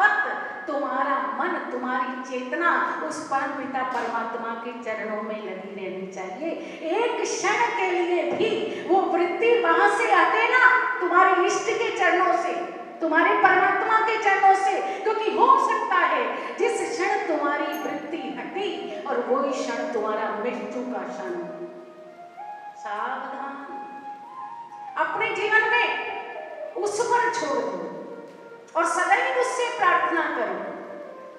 वक्त तुम्हारा मन, तुम्हारी चेतना उस परम पिता परमात्मा के चरणों में लगी रहनी चाहिए। एक क्षण के लिए भी वो वृत्ति वहां से हटे ना, तुम्हारे इष्ट के चरणों से, तुम्हारे परमात्मा के चरणों से, क्योंकि हो सकता है जिस क्षण तुम्हारी वृत्ति हटी और वही क्षण तुम्हारा मृत्यु का क्षण। सावधान, अपने जीवन में उस पर छोड़ दो और सदैव उससे प्रार्थना करो।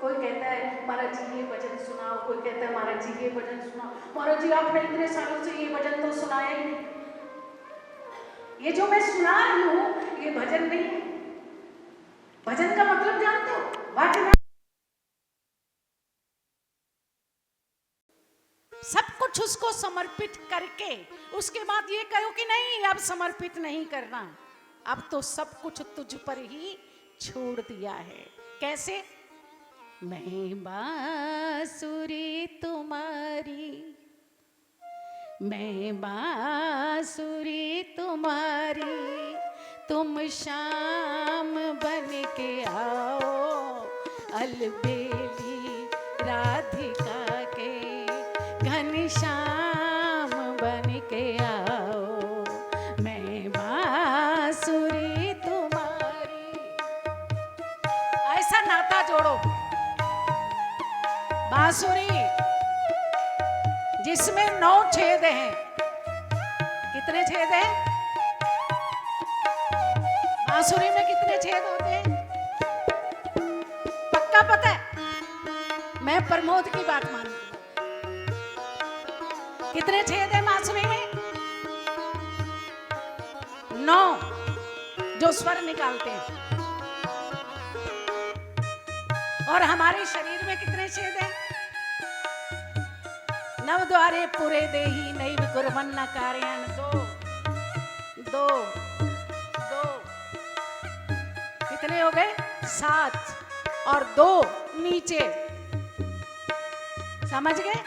कोई कहता है महाराज जी ये भजन सुनाओ, कोई कहता है महाराज जी ये भजन सुनाओ। महाराज जी आपने इतने सालों से ये भजन तो सुनाया ही नहीं। ये जो मैं सुना रही हूं ये भजन नहीं है। भजन का मतलब जानते हो? भजन सब कुछ उसको समर्पित करके उसके बाद ये कहो कि नहीं अब समर्पित नहीं करना, अब तो सब कुछ तुझ पर ही छोड़ दिया है। कैसे? मैं बांसुरी तुम्हारी, मैं बांसुरी तुम्हारी, तुम शाम बन के आओ, अलबेली राधिका के घनश्याम बन के आओ, मैं बांसुरी तुम्हारी। ऐसा नाता जोड़ो। बांसुरी जिसमें 9 छेद हैं। कितने छेद हैं? बांसुरी में कितने छेद होते हैं? पक्का पता है? मैं प्रमोद की बात मानती हूं। कितने छेद हैं बांसुरी में? 9 जो स्वर निकालते हैं। और हमारे शरीर में कितने छेद हैं? 9 द्वारे पुरे देही नैव कुर्वन्न कार्यं। 2 कितने हो गए? 7 और 2 नीचे। समझ गए?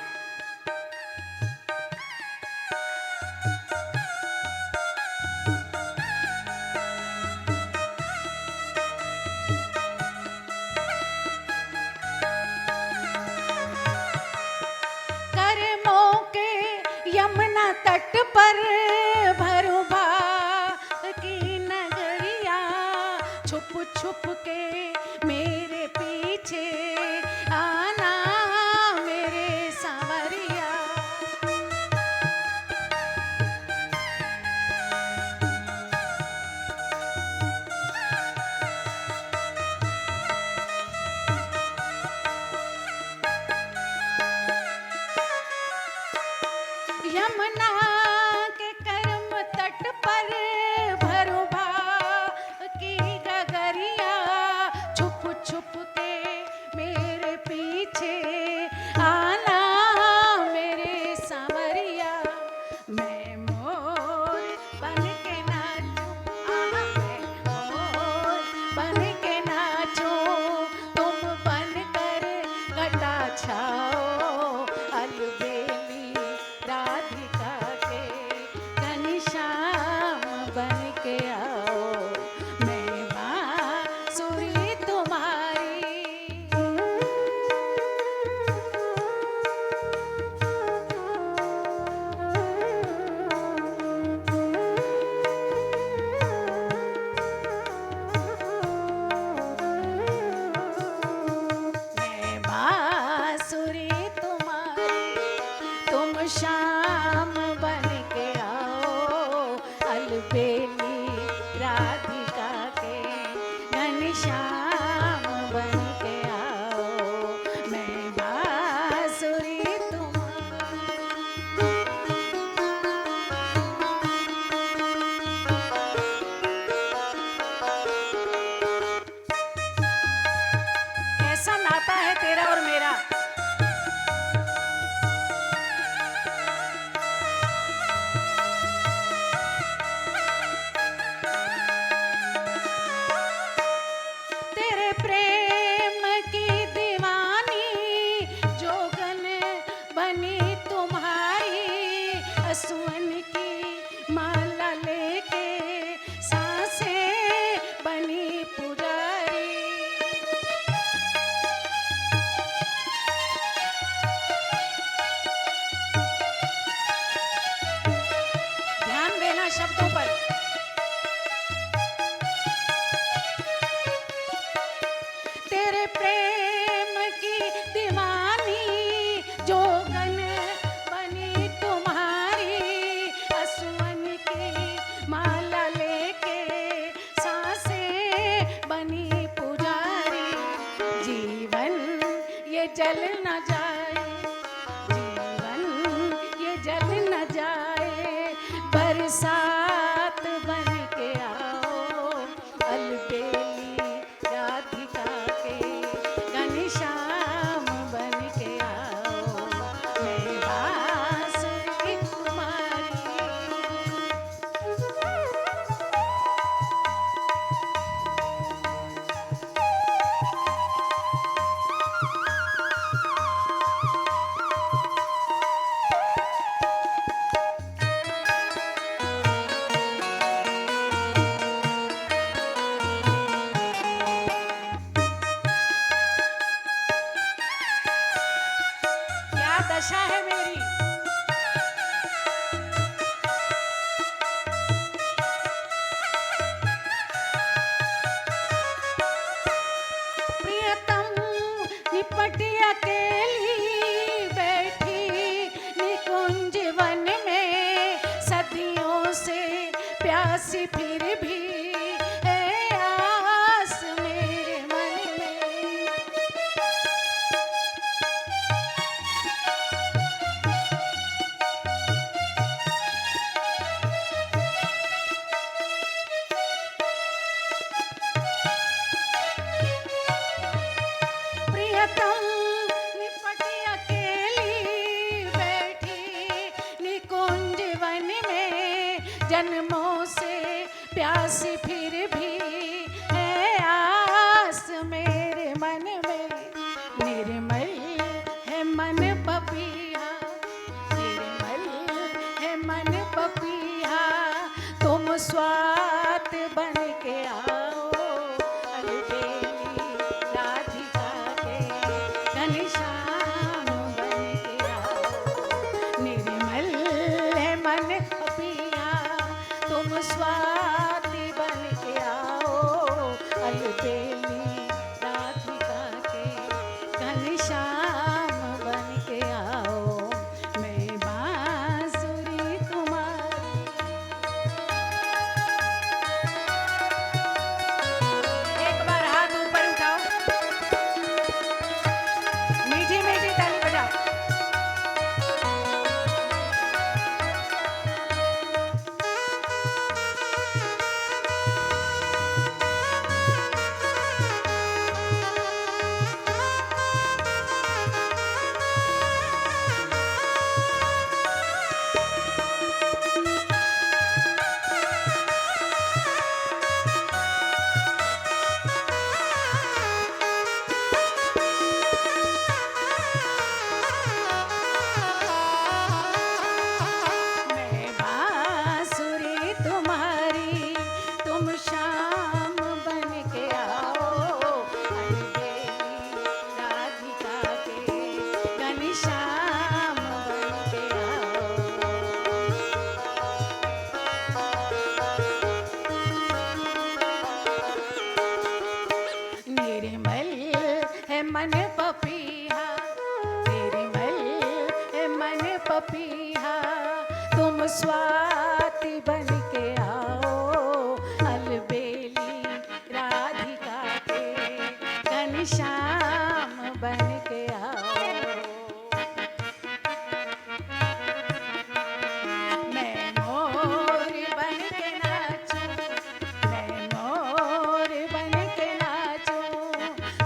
तट पर भरू भा की नगरिया, छुप छुप के मेरे पीछे आना मेरे सांवरिया। यमुना के कर्म तट पर भरू भा की गगरिया, छुप छुप के मेरे पीछे आना मेरे सांवरिया। मैं मोर बन के नाचूं, मैं मोर बन के नाचूं, तुम बन कर घटा छाओ, अलबेली राधिका के घनश्याम बन के आओ, मैं बांसुरी तुम्हारी। मैं बांसुरी तुम्हारी, तुम शाम बन के आओ, अलबेली राधिका के घनश्याम बन के आओ, मैं बांसुरी तुम्हारी। कैसा नाता है तेरा और मेरा? जल न जाए, जीवन ये जल न जाए, बरसात बन के आओ, अलबेली राधिका के घनश्याम बन के आओ, मैं बांसुरी तुम्हारी। क्या दशा है मेरी, प्रियतम निपट अकेली बैठी निकुंज वन में, सदियों से प्यासी फिर भी है आस मेरे मन में। प्रियतम निपट अकेली बैठी निकुंज वन में, जन्मों से प्यासी फिर भी है आस मेरे मन में। निर्मल है मन पपिया, निर्मल है मन पपिया, तुम स्वात बन के आओ, अलबेली राधिका के घनश्याम बन के आओ, निर्मल है मन पपिया, तुम स्वाति बन के आओ, अलबेली राधिका के घनश्याम बन के आओ, मैं बांसुरी तुम्हारी। एक बार हाथ ऊपर उठाओ, मीठी मीठी ताली बजाओ। मैं बांसुरी तुम्हारी, तुम श्याम बन के आओ, अलबेली राधिका के घनश्याम बन के आओ। निर्मल है मन पपिया, निर्मल है मन पपिया, तुम स्वाति बन के आओ, अलबेली राधिका के घनश्याम बन के आओ। मैं मोर बन के नाचूं, मैं मोर बन के नाचूं,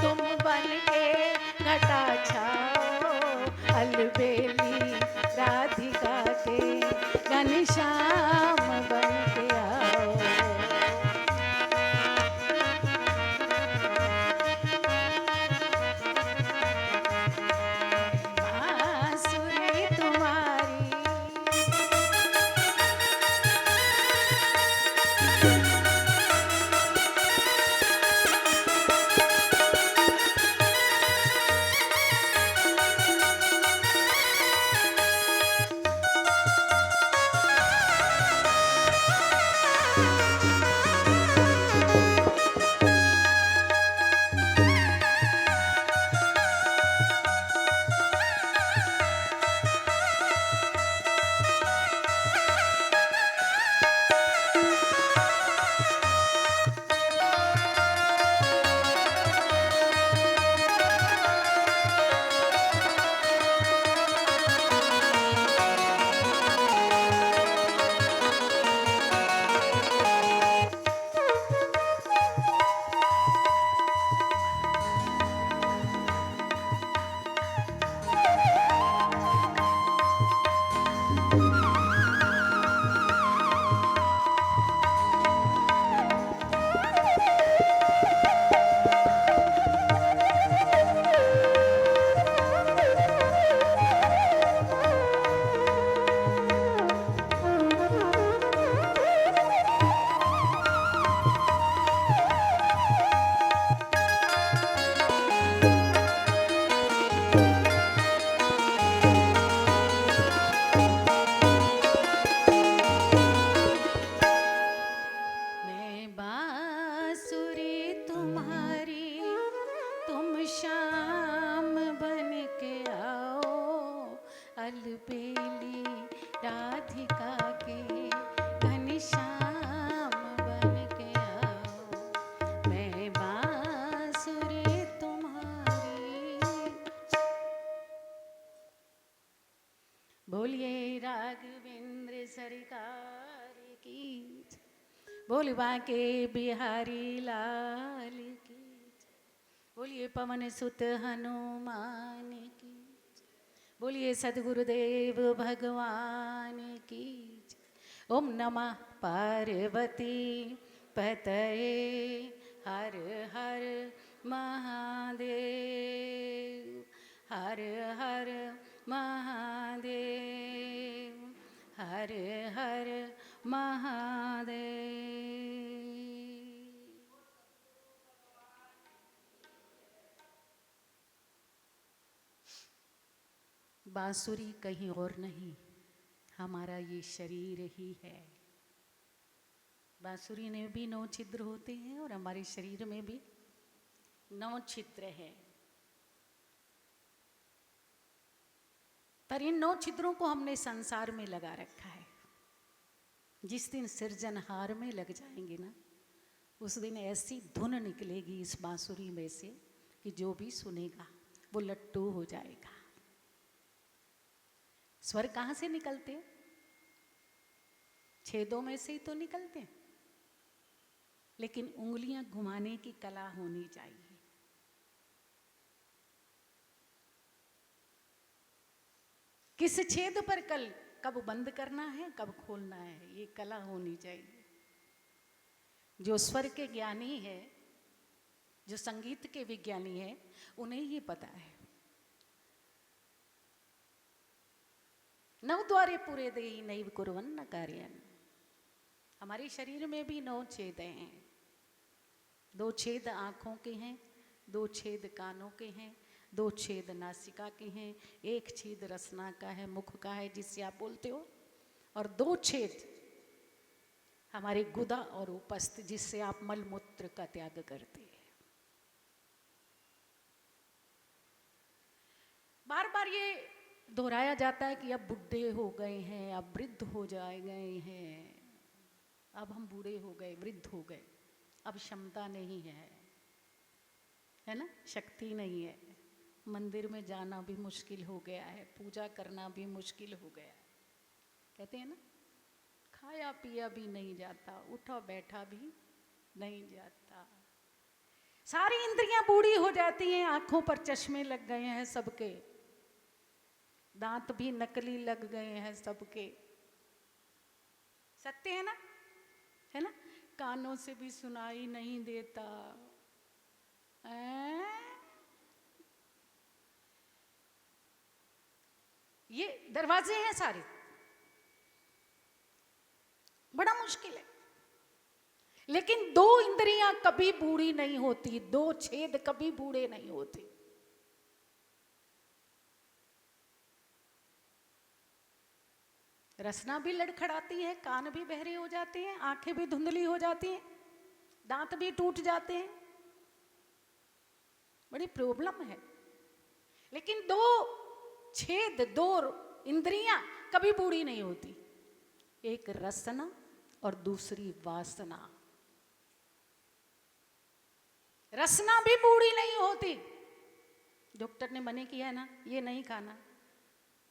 तुम बन के घटा छाओ, अलबेली राधिका के घनश्याम बोलिए राघवेंद्र सरकार की, बोल बांके बिहारी लाल की, बोलिए पवन सुत हनुमान की, बोलिए सद्गुरुदेव भगवान की। ओम नमः पार्वती पतये, हर हर महादेव, हर हर महादेव, हर हर महादेव। बांसुरी कहीं और नहीं, हमारा ये शरीर ही है। बांसुरी में भी 9 छिद्र होते हैं और हमारे शरीर में भी 9 छिद्र हैं। पर इन 9 छिद्रों को हमने संसार में लगा रखा है। जिस दिन सृजनहार में लग जाएंगे ना, उस दिन ऐसी धुन निकलेगी इस बांसुरी में से कि जो भी सुनेगा वो लट्टू हो जाएगा। स्वर कहाँ से निकलते हैं? छेदों में से ही तो निकलते हैं, लेकिन उंगलियां घुमाने की कला होनी चाहिए। किस छेद पर कब बंद करना है, कब खोलना है, ये कला होनी चाहिए। जो स्वर के ज्ञानी है, जो संगीत के विज्ञानी है, उन्हें ये पता है। नवद्वारे पूरे देहि नैव कुर्वन्न कार्यं। हमारे शरीर में भी 9 छेद हैं। 2 छेद आँखों के हैं, 2 छेद कानों के हैं, 2 छेद नासिका के हैं, 1 छेद रसना का है, मुख का है जिससे आप बोलते हो, और 2 छेद हमारे गुदा और उपस्थ जिससे आप मल मूत्र का त्याग करते हैं। बार बार ये दोहराया जाता है कि अब बुढ़े हो गए हैं, अब वृद्ध हो गए हैं, अब हम बूढ़े हो गए, वृद्ध हो गए, अब क्षमता नहीं है ना, शक्ति नहीं है, मंदिर में जाना भी मुश्किल हो गया है, पूजा करना भी मुश्किल हो गया है। कहते हैं ना, खाया पिया भी नहीं जाता, उठा बैठा भी नहीं जाता। सारी इंद्रियां बूढ़ी हो जाती हैं, आंखों पर चश्मे लग गए हैं सबके, दांत भी नकली लग गए हैं सबके। सत्य है ना, कानों से भी सुनाई नहीं देता। ये दरवाजे हैं सारे, बड़ा मुश्किल है। लेकिन 2 इंद्रियां कभी बूढ़ी नहीं होती, 2 छेद कभी बूढ़े नहीं होते। रसना भी लड़खड़ाती है, कान भी बहरे हो जाते हैं, आंखें भी धुंधली हो जाती हैं, दांत भी टूट जाते हैं, बड़ी प्रॉब्लम है। लेकिन 2 छेद, 2 इंद्रियां कभी बूढ़ी नहीं होती, एक रसना और दूसरी वासना। रसना भी बूढ़ी नहीं होती। डॉक्टर ने मना किया है ना, ये नहीं खाना,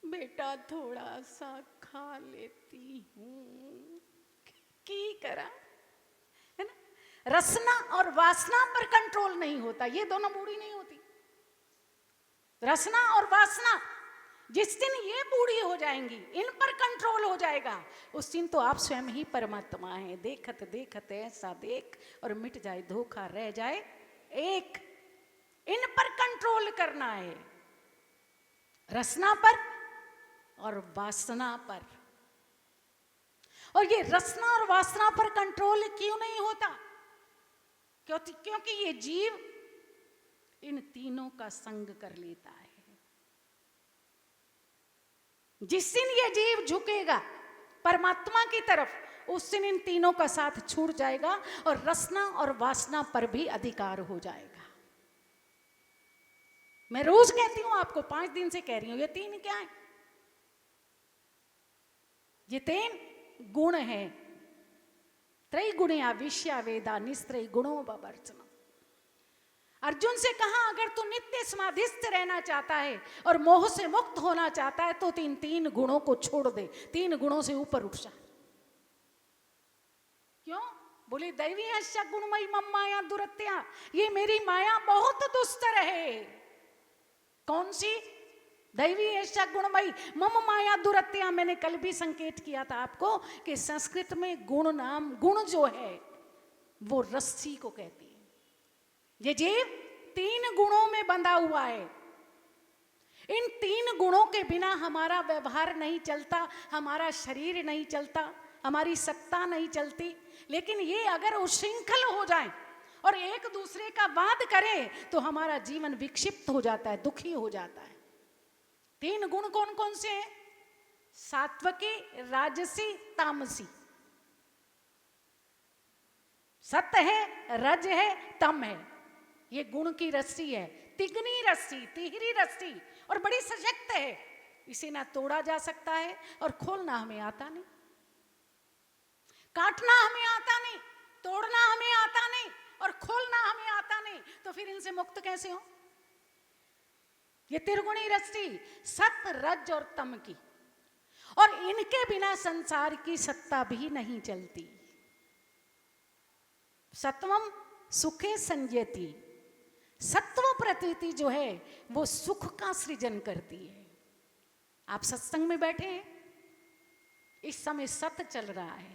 बेटा थोड़ा सा खा लेती हूं, की करा, है ना। रसना और वासना पर कंट्रोल नहीं होता, ये दोनों बूढ़ी नहीं होती। रसना और वासना जिस दिन ये बूढ़ी हो जाएंगी, इन पर कंट्रोल हो जाएगा, उस दिन तो आप स्वयं ही परमात्मा हैं। देखत देखत ऐसा देख और मिट जाए धोखा, रह जाए एक। इन पर कंट्रोल करना है, रसना पर और वासना पर। और ये रसना और वासना पर कंट्रोल क्यों नहीं होता? क्योंकि ये जीव इन तीनों का संग कर लेता है। जिस दिन ये जीव झुकेगा परमात्मा की तरफ, उस दिन इन तीनों का साथ छूट जाएगा और रसना और वासना पर भी अधिकार हो जाएगा। मैं रोज कहती हूं आपको, 5 दिन से कह रही हूं, ये 3 क्या है? ये 3 गुण है। त्रैगुण्या विश्या वेदा निस्त्रय गुणों बवर्चनम। अर्जुन से कहा, अगर तू नित्य समाधिस्थ रहना चाहता है और मोह से मुक्त होना चाहता है तो तीन गुणों को छोड़ दे, 3 गुणों से ऊपर उठ जा। क्यों? बोली दैवी हर्षा गुणमयी मम माया दुरत्या, ये मेरी माया बहुत दुस्तर है। कौन सी? दैवी हर्षा गुणमयी मम माया दुरत्या। मैंने कल भी संकेत किया था आपको कि संस्कृत में गुण जो है वो रस्सी को कहती है। ये जीव 3 गुणों में बंधा हुआ है। इन 3 गुणों के बिना हमारा व्यवहार नहीं चलता, हमारा शरीर नहीं चलता, हमारी सत्ता नहीं चलती। लेकिन ये अगर उच्छृंखल हो जाए और एक दूसरे का वाद करें तो हमारा जीवन विक्षिप्त हो जाता है, दुखी हो जाता है। 3 गुण कौन कौन से हैं? सात्विकी, राजसी, तामसी। सत्य है, रज है, तम है। ये गुण की रस्सी है, तिगनी रस्सी, तिहरी रस्सी, और बड़ी सशक्त है। इसे ना तोड़ा जा सकता है और खोलना हमें आता नहीं, काटना हमें आता नहीं, तोड़ना हमें आता नहीं और खोलना हमें आता नहीं। तो फिर इनसे मुक्त कैसे हो? ये त्रिगुणी रस्सी सत्य, रज और तम की, और इनके बिना संसार की सत्ता भी नहीं चलती। सत्वम सुखे संयति, सत्व प्रतीति जो है वो सुख का सृजन करती है। आप सत्संग में बैठे हैं, इस समय सत्य चल रहा है,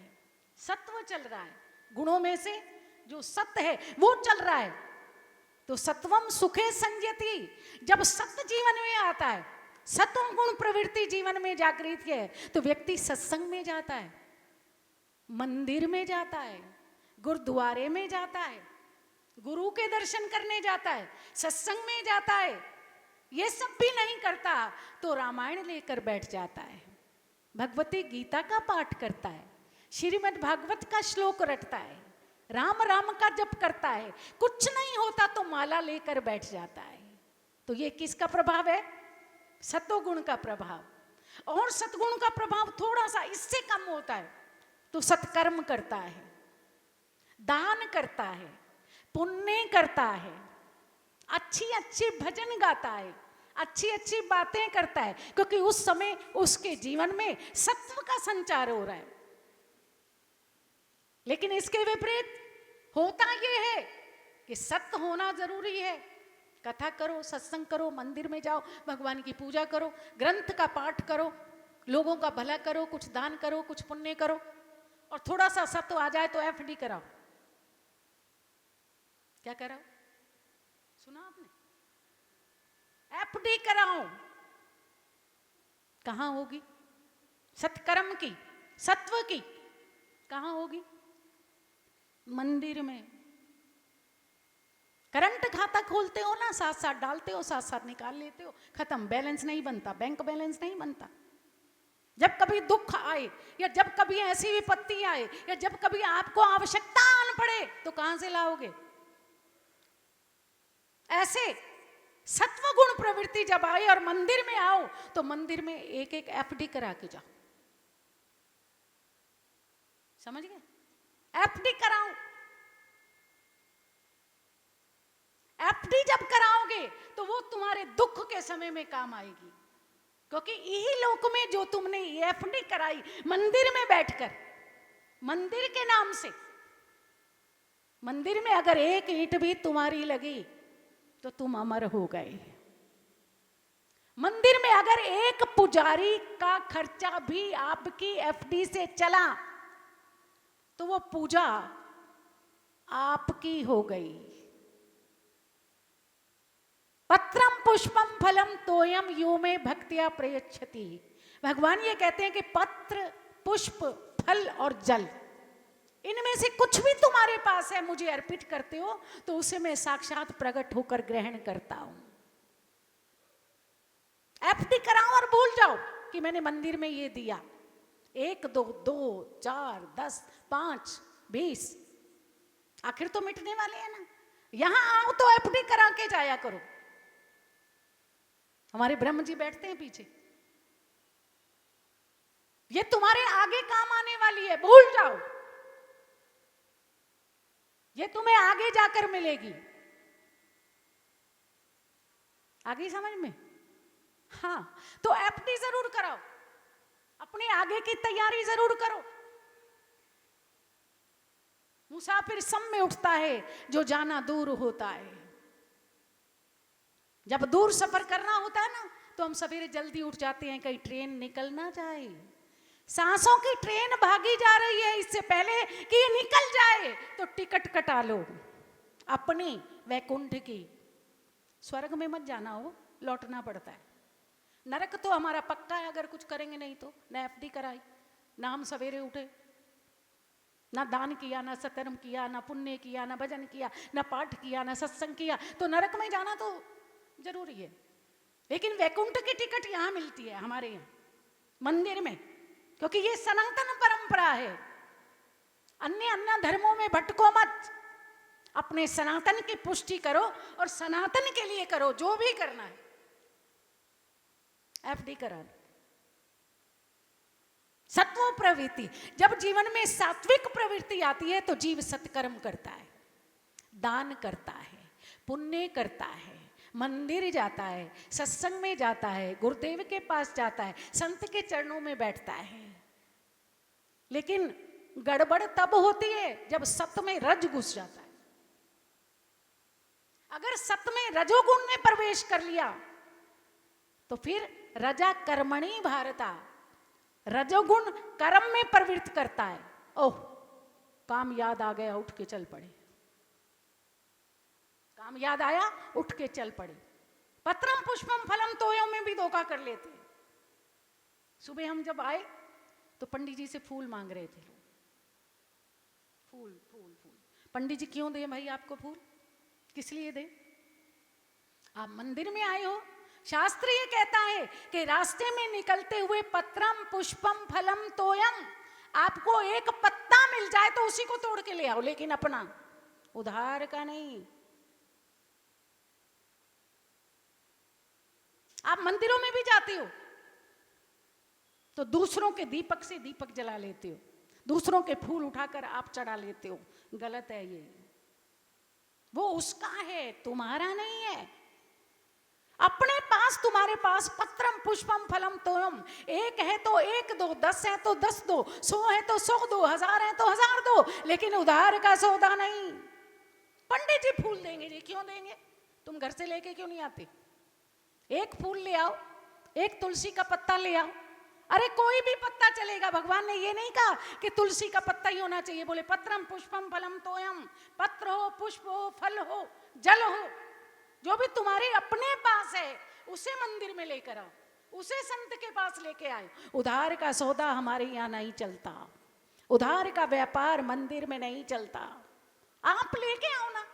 सत्व चल रहा है, गुणों में से जो सत्य है वो चल रहा है। तो सत्वम सुखे संयति, जब सत्य जीवन में आता है, सत्व गुण प्रवृत्ति जीवन में जागृत है, तो व्यक्ति सत्संग में जाता है, मंदिर में जाता है, गुरुद्वारे में जाता है, गुरु के दर्शन करने जाता है, सत्संग में जाता है। ये सब भी नहीं करता तो रामायण लेकर बैठ जाता है, भगवती गीता का पाठ करता है, श्रीमद् भागवत का श्लोक रटता है, राम राम का जप करता है। कुछ नहीं होता तो माला लेकर बैठ जाता है। तो ये किसका प्रभाव है? सत्वगुण का प्रभाव। और सत्गुण का प्रभाव थोड़ा सा इससे कम होता है तो सत्कर्म करता है, दान करता है, पुण्य करता है, अच्छी अच्छी भजन गाता है, अच्छी अच्छी बातें करता है, क्योंकि उस समय उसके जीवन में सत्व का संचार हो रहा है। लेकिन इसके विपरीत होता यह है कि सत्य होना जरूरी है। कथा करो, सत्संग करो, मंदिर में जाओ, भगवान की पूजा करो, ग्रंथ का पाठ करो, लोगों का भला करो, कुछ दान करो, कुछ पुण्य करो, और थोड़ा सा सत्व आ जाए तो एफडी कराओ। क्या कराओ? सुना आपने? एफडी कराओ। कहां होगी? सत्कर्म की, सत्व की कहां होगी? मंदिर में। करंट खाता खोलते हो ना, साथ साथ डालते हो, साथ साथ निकाल लेते हो, खत्म। बैलेंस नहीं बनता, बैंक बैलेंस नहीं बनता। जब कभी दुख आए या जब कभी ऐसी विपत्ति आए या जब कभी आपको आवश्यकता आन पड़े तो कहां से लाओगे? ऐसे सत्व गुण प्रवृत्ति जब आए और मंदिर में आओ तो मंदिर में एक एक एफडी करा के जाओ। समझ गए? एफडी कराओ। एफडी जब कराओगे तो वो तुम्हारे दुख के समय में काम आएगी, क्योंकि यही लोक में जो तुमने एफडी कराई मंदिर में बैठकर, मंदिर के नाम से, मंदिर में अगर एक ईंट भी तुम्हारी लगी तो तुम अमर हो गए। मंदिर में अगर एक पुजारी का खर्चा भी आपकी एफडी से चला तो वो पूजा आपकी हो गई। पत्रम पुष्पम फलम तोयम यो में भक्तिया प्रयच्छति। भगवान ये कहते हैं कि पत्र, पुष्प, फल और जल, इनमें से कुछ भी तुम्हारे पास है, मुझे अर्पित करते हो तो उसे मैं साक्षात प्रकट होकर ग्रहण करता हूं। एफडी कराओ और भूल जाओ कि मैंने मंदिर में ये दिया। 1, 2, 2, 4, 10, 5, 20, आखिर तो मिटने वाले हैं ना। यहां आओ तो एफडी करा के जाया करो। हमारे ब्रह्म जी बैठते हैं पीछे, ये तुम्हारे आगे काम आने वाली है, भूल जाओ, ये तुम्हें आगे जाकर मिलेगी। आ गई समझ में? हाँ, तो एफडी जरूर कराओ, अपने आगे की तैयारी जरूर करो। मुसाफिर सम में उठता है जो जाना दूर होता है। जब दूर सफर करना होता है ना, तो हम सवेरे जल्दी उठ जाते हैं, कहीं ट्रेन निकल ना जाए। सांसों की ट्रेन भागी जा रही है, इससे पहले कि ये निकल जाए तो टिकट कटा लो अपनी वैकुंठ की। स्वर्ग में मत जाना हो, लौटना पड़ता है। नरक तो हमारा पक्का है, अगर कुछ करेंगे नहीं तो। ना एफडी कराई, ना हम सवेरे उठे, ना दान किया, ना सत्कर्म किया, ना पुण्य किया, ना भजन किया, ना पाठ किया, ना सत्संग किया, तो नरक में जाना तो जरूरी है। लेकिन वैकुंठ की टिकट यहां मिलती है, हमारे यहां मंदिर में, क्योंकि ये सनातन परंपरा है। अन्य धर्मों में भटको मत, अपने सनातन की पुष्टि करो और सनातन के लिए करो जो भी करना है। एफडी करा। सत्व प्रवृत्ति, जब जीवन में सात्विक प्रवृत्ति आती है तो जीव सत्कर्म करता है, दान करता है, पुण्य करता है, मंदिर जाता है, सत्संग में जाता है, गुरुदेव के पास जाता है, संत के चरणों में बैठता है। लेकिन गड़बड़ तब होती है जब सत में रज घुस जाता है। अगर सत में रजोगुण ने प्रवेश कर लिया तो फिर रजा कर्मणि भारता, रजोगुण कर्म में प्रवृत्त करता है। ओह, काम याद आ गया, उठ के चल पड़े। काम याद आया, उठ के चल पड़े। पत्रम पुष्पम फलम तोयों में भी धोखा कर लेते हैं। सुबह हम जब आए तो पंडित जी से फूल मांग रहे थे लोग। फूल फूल फूल। पंडित जी क्यों दे भाई आपको फूल? किस लिए दे? आप मंदिर में आए हो। शास्त्र ये कहता है कि रास्ते में निकलते हुए पत्रम पुष्पम फलम तोयम, आपको एक पत्ता मिल जाए तो उसी को तोड़ के ले आओ, लेकिन अपना, उधार का नहीं। आप मंदिरों में भी जाते हो तो दूसरों के दीपक से दीपक जला लेते हो, दूसरों के फूल उठाकर आप चढ़ा लेते हो। गलत है ये। वो उसका है, तुम्हारा नहीं है। अपने पास, तुम्हारे पास पत्रम पुष्पम फलम तोयम, एक है तो एक दो, 10 है तो 10 दो, 100 है तो 100 दो, 1000 है तो 1000 दो, लेकिन उधार का सौदा नहीं। पंडित जी फूल देंगे जी, क्यों देंगे? तुम घर से लेके क्यों नहीं आते? एक फूल ले आओ, एक तुलसी का पत्ता ले आओ। अरे कोई भी पत्ता चलेगा, भगवान ने ये नहीं कहा कि तुलसी का पत्ता ही होना चाहिए। बोले पत्रम पुष्पम फलम तोयम, पत्र हो, पुष्प हो, फल हो, जल हो, जो भी तुम्हारे अपने पास है उसे मंदिर में लेकर आओ, उसे संत के पास लेके आए। उधार का सौदा हमारे यहाँ नहीं चलता, उधार का व्यापार मंदिर में नहीं चलता। आप लेके आओ ना।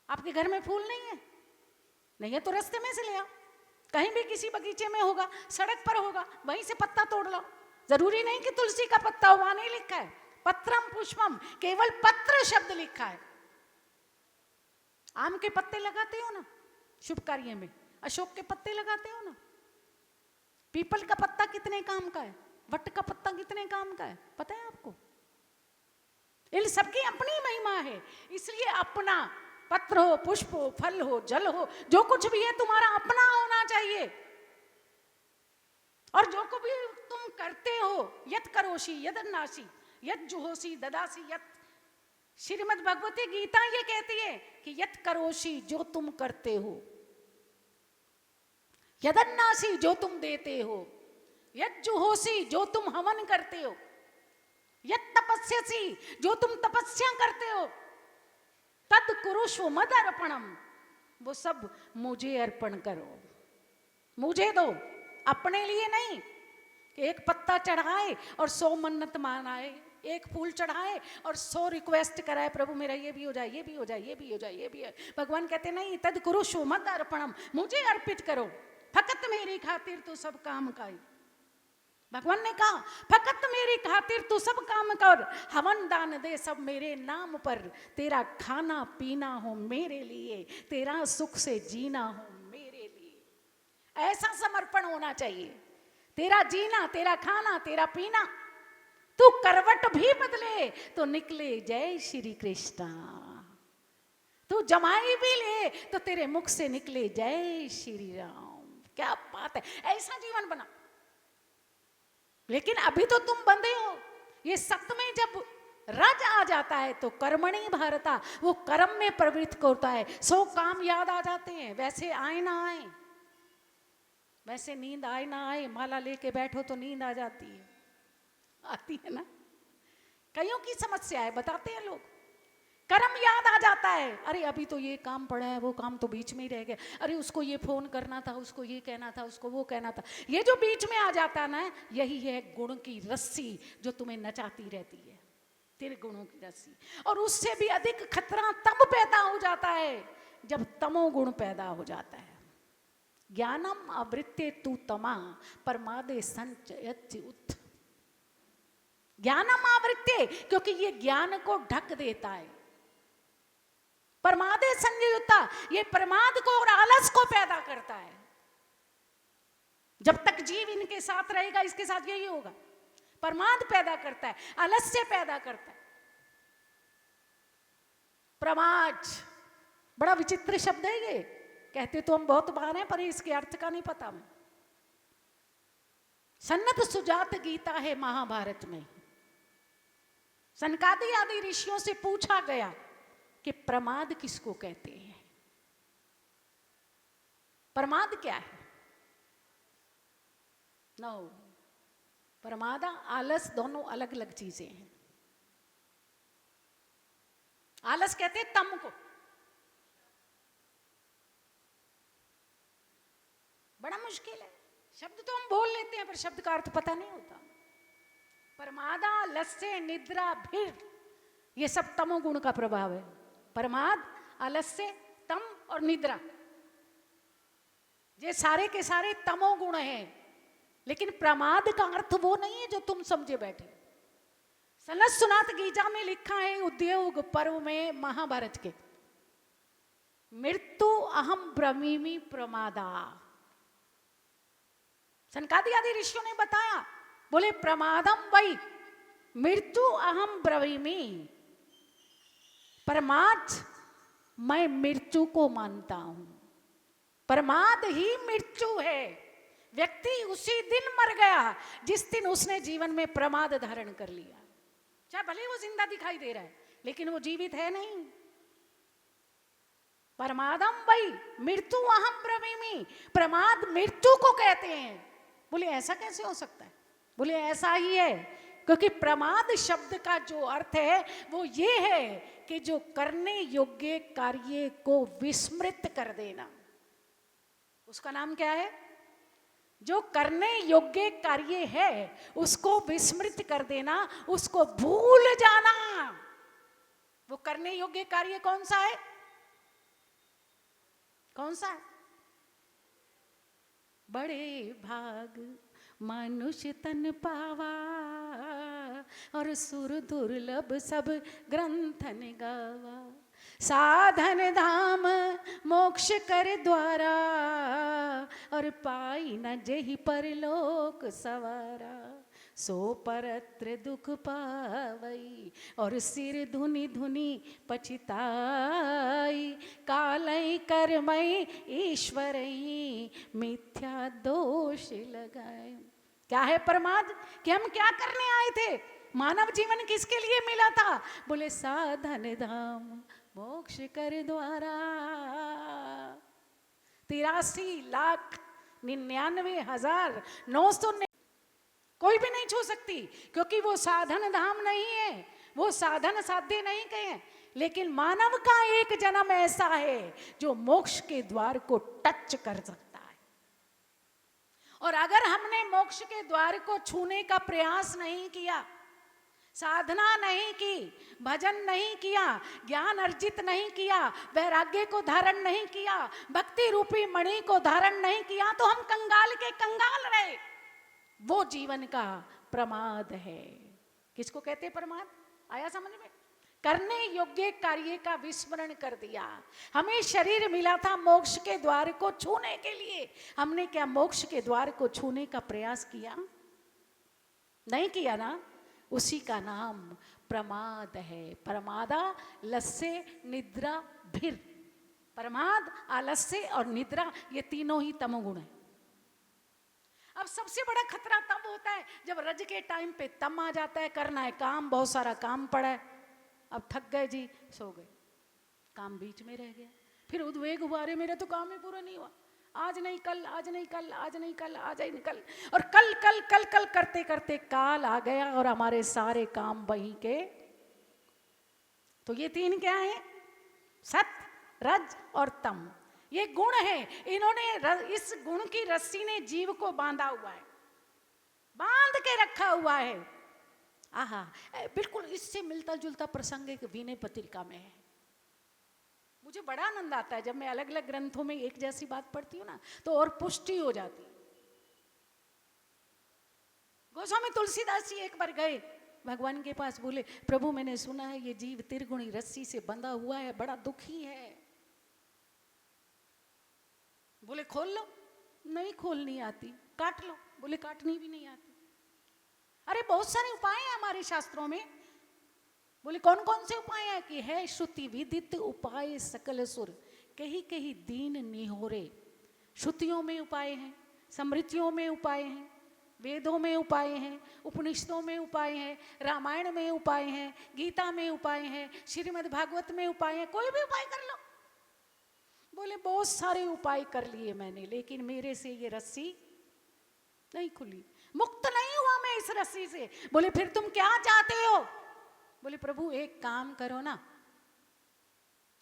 आपके घर में फूल नहीं है? नहीं है तो रास्ते में से ले आओ, कहीं भी किसी बगीचे में होगा, सड़क पर होगा, वहीं से पत्ता तोड़ लो। जरूरी नहीं कि तुलसी का पत्ता हो, वहां नहीं लिखा है पत्रम पुष्पम, केवल पत्र शब्द लिखा है। आम के पत्ते लगाते हो ना शुभ कार्य में, अशोक के पत्ते लगाते हो ना, पीपल का पत्ता कितने काम का है, वट का पत्ता कितने काम का है, पता है आपको? इन सबकी अपनी महिमा है। इसलिए अपना पत्र हो, पुष्प हो, फल हो, जल हो, जो कुछ भी है तुम्हारा अपना होना चाहिए। और जो कुछ भी तुम करते हो, यत करोषि यदन्नासि यत जुहोषि ददासि यत, श्रीमद् भगवती गीता ये कहती है कि यत करोषि, जो तुम करते हो, यदन्नासि, जो तुम देते हो, यत जुहोषि, जो तुम हवन करते हो, यत तपस्यसि, जो तुम तपस्या करते हो, तद कुरुष्व मद अर्पणम, वो सब मुझे अर्पण करो, मुझे दो, अपने लिए नहीं कि एक पत्ता चढ़ाए और 100 मन्नत मानाए, एक फूल चढ़ाए और 100 रिक्वेस्ट कराए, प्रभु मेरा ये भी हो जाए, ये भी हो जाए, ये भी हो जाए, ये भी है। भगवान कहते नहीं, तद कुरुष्व मद अर्पणम, मुझे अर्पित करो, फकत मेरी खातिर तू सब काम कर। भगवान ने कहा फकत मेरी खातिर तू सब काम कर, हवन दान दे सब मेरे नाम पर, तेरा खाना पीना हो मेरे लिए, तेरा सुख से जीना हो मेरे लिए। ऐसा समर्पण होना चाहिए। तेरा जीना, तेरा खाना, तेरा पीना, तू करवट भी बदले तो निकले जय श्री कृष्ण। तू जमाई भी ले तो तेरे मुख से निकले जय श्री राम। क्या बात है, ऐसा जीवन बना। लेकिन अभी तो तुम बंधे हो। ये सत्य में जब रज आ जाता है तो कर्मणि भारता, वो कर्म में प्रवृत्त होता है। 100 काम याद आ जाते हैं, वैसे आए ना आए, वैसे नींद आए ना आए, माला लेके बैठो तो नींद आ जाती है, आती है ना। कईयों की समस्या है, बताते हैं लोग, कर्म याद आ जाता है। अरे अभी तो ये काम पड़ा है, वो काम तो बीच में ही रह गया, अरे उसको ये फोन करना था, उसको ये कहना था, उसको वो कहना था। ये जो बीच में आ जाता है ना, यही है गुण की रस्सी जो तुम्हें नचाती रहती है, तेरे गुणों की रस्सी। और उससे भी अधिक खतरा तब पैदा हो जाता है जब तमोगुण पैदा हो जाता है। ज्ञानम आवृत्ते तु तमा प्रमादे संचयति उत। ज्ञानम आवृत्ते, क्योंकि ये ज्ञान को ढक देता है। प्रमादे संयुक्ता, ये प्रमाद को और आलस को पैदा करता है। जब तक जीव इनके साथ रहेगा, इसके साथ यही होगा। प्रमाद पैदा करता है, आलस्य पैदा करता है। प्रमाद बड़ा विचित्र शब्द है ये, कहते तो हम बहुत बार हैं, पर इसके अर्थ का नहीं पता हमें। सन्नत सुजात गीता है महाभारत में। सनकादि आदि ऋषियों से पूछा गया कि प्रमाद किसको कहते हैं, प्रमाद क्या है। नो, प्रमाद आलस दोनों अलग अलग चीजें हैं। आलस कहते हैं तम को। बड़ा मुश्किल है, शब्द तो हम बोल लेते हैं पर शब्द का अर्थ पता नहीं होता। प्रमादा, आलस्य, निद्रा, भीड़, ये सब तमोगुण का प्रभाव है। प्रमाद, आलस्य, तम और निद्रा, ये सारे के सारे तमोगुण हैं। लेकिन प्रमाद का अर्थ वो नहीं है जो तुम समझे बैठे। सनत सुनात गीता में लिखा है, उद्योग पर्व में महाभारत के, मृत्यु अहम ब्रह्मीमि प्रमादा। सनकादि आदि ऋषियों ने बताया, बोले प्रमादम वही मृत्यु अहम ब्रवीमि। प्रमाद, मैं मृत्यु को मानता हूं। प्रमाद ही मृत्यु है। व्यक्ति उसी दिन मर गया जिस दिन उसने जीवन में प्रमाद धारण कर लिया। चाहे भले वो जिंदा दिखाई दे रहा है, लेकिन वो जीवित है नहीं। प्रमादम वही मृत्यु अहम ब्रवीमि। प्रमाद मृत्यु को कहते हैं। बोले ऐसा कैसे हो सकता है? बोले ऐसा ही है, क्योंकि प्रमाद शब्द का जो अर्थ है वो ये है कि जो करने योग्य कार्य को विस्मृत कर देना। उसका नाम क्या है? जो करने योग्य कार्य है उसको विस्मृत कर देना, उसको भूल जाना। वो करने योग्य कार्य कौन सा है? कौन सा है? बड़े भाग मनुष्य तन पावा और सुर दुर्लभ सब ग्रंथन गावा। साधन धाम मोक्ष कर द्वारा और पाई न जेहि परलोक सवारा। सो परत्र दुख पावई और सिर धुनि धुनि पछिताई। कालई कर्मई ईश्वरई मिथ्या दोष लगाए। क्या है प्रमाद? कि हम क्या करने आए थे? मानव जीवन किसके लिए मिला था? बोले साधन धाम मोक्ष कर द्वारा। 83,99,900 कोई भी नहीं छू सकती, क्योंकि वो साधन धाम नहीं है, वो साधन साध्य नहीं कहे। लेकिन मानव का एक जन्म ऐसा है जो मोक्ष के द्वार को टच कर सकता है। और अगर हमने मोक्ष के द्वार को छूने का प्रयास नहीं किया, साधना नहीं की, भजन नहीं किया, ज्ञान अर्जित नहीं किया, वैराग्य को धारण नहीं किया, भक्ति रूपी मणि को धारण नहीं किया, तो हम कंगाल के कंगाल रहे। वो जीवन का प्रमाद है। किसको कहते हैं प्रमाद? आया समझ में? करने योग्य कार्य का विस्मरण कर दिया। हमें शरीर मिला था मोक्ष के द्वार को छूने के लिए। हमने क्या मोक्ष के द्वार को छूने का प्रयास किया? नहीं किया ना। उसी का नाम प्रमाद है। प्रमादा लस्य निद्रा भीर। प्रमाद, आलस्य और निद्रा ये तीनों ही तमोगुण है। अब सबसे बड़ा खतरा तब होता है जब रज के टाइम पे तम आ जाता है। करना है काम, बहुत सारा काम पड़ा है, अब थक गए जी, सो गए, काम बीच में रह गया। फिर उद्वेग हुआ, अरे मेरा तो काम ही पूरा नहीं हुआ, आज नहीं कल, आज नहीं कल, आज नहीं कल, आज नहीं कल, और कल कल कल कल करते करते काल आ गया और हमारे सारे काम वहीं के। तो ये तीन क्या है? सत, रज और तम, ये गुण है। इन्होंने इस गुण की रस्सी ने जीव को बांधा हुआ है, बांध के रखा हुआ है। आहा, बिल्कुल इससे मिलता जुलता प्रसंग एक विनय पत्रिका में है। मुझे बड़ा आनंद आता है जब मैं अलग अलग ग्रंथों में एक जैसी बात पढ़ती हूँ ना, तो और पुष्टि हो जाती। गोस्वामी तुलसीदास जी एक बार गए भगवान के पास, बोले प्रभु मैंने सुना है ये जीव त्रिगुणी रस्सी से बंधा हुआ है, बड़ा दुखी है। बोले खोल लो। नहीं खोलनी आती। काट लो। बोले काटनी भी नहीं आती। अरे बहुत सारे उपाय हैं हमारे शास्त्रों में। बोले कौन कौन से उपाय हैं? कि है श्रुति विदित उपाय सकल सुर, कहीं कहीं दीन निहोरे। श्रुतियों में उपाय हैं, स्मृतियों में उपाय हैं, वेदों में उपाय हैं, उपनिषदों में उपाय हैं, रामायण में उपाय हैं, गीता में उपाय हैं, श्रीमद् भागवत में उपाय हैं। कोई भी उपाय कर लो। बोले बहुत सारे उपाय कर लिए मैंने, लेकिन मेरे से ये रस्सी नहीं खुली, मुक्त नहीं हुआ मैं इस रस्सी से। बोले फिर तुम क्या चाहते हो? बोले प्रभु एक काम करो ना,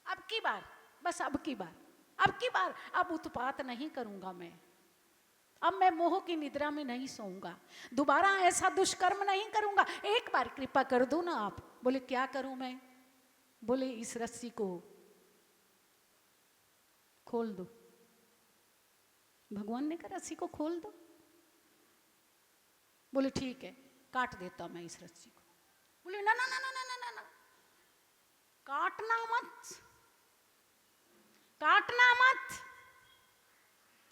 अब की बार, बस अब की बार अब उत्पात नहीं करूंगा मैं, अब मैं मोह की निद्रा में नहीं सोऊंगा, दोबारा ऐसा दुष्कर्म नहीं करूंगा, एक बार कृपा कर दो ना आप। बोले क्या करूं मैं? बोले इस रस्सी को खोल दो। भगवान ने कहा रस्सी को खोल दो। बोले ठीक है, काट देता मैं इस रस्सी को। बोले ना ना ना ना ना ना ना, ना। काटना मत, काटना मत,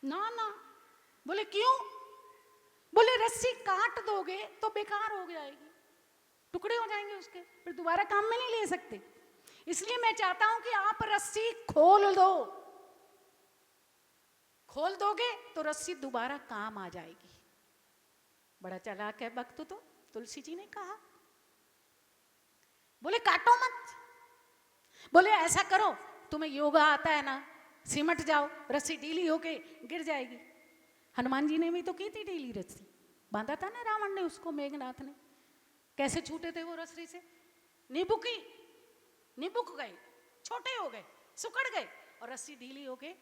ना ना। बोले क्यों? बोले रस्सी काट दोगे तो बेकार हो जाएगी, टुकड़े हो जाएंगे उसके, फिर दोबारा काम में नहीं ले सकते। इसलिए मैं चाहता हूं कि आप रस्सी खोल दो। खोल दोगे तो रस्सी दोबारा काम आ जाएगी। बड़ा चालाक है भक्त। तो तुलसी जी ने कहा बोले काटो मत। बोले ऐसा करो, तुम्हें योगा आता है ना, सिमट जाओ, रस्सी ढीली होके गिर जाएगी। हनुमान जी ने भी तो की थी ढीली रस्सी, बांधा था ना रावण ने उसको, मेघनाथ ने। कैसे छूटे थे वो रस्सी से? निबुक गए, छोटे हो गए, सुकड़ गए, और रस्सी ढीली हो गए।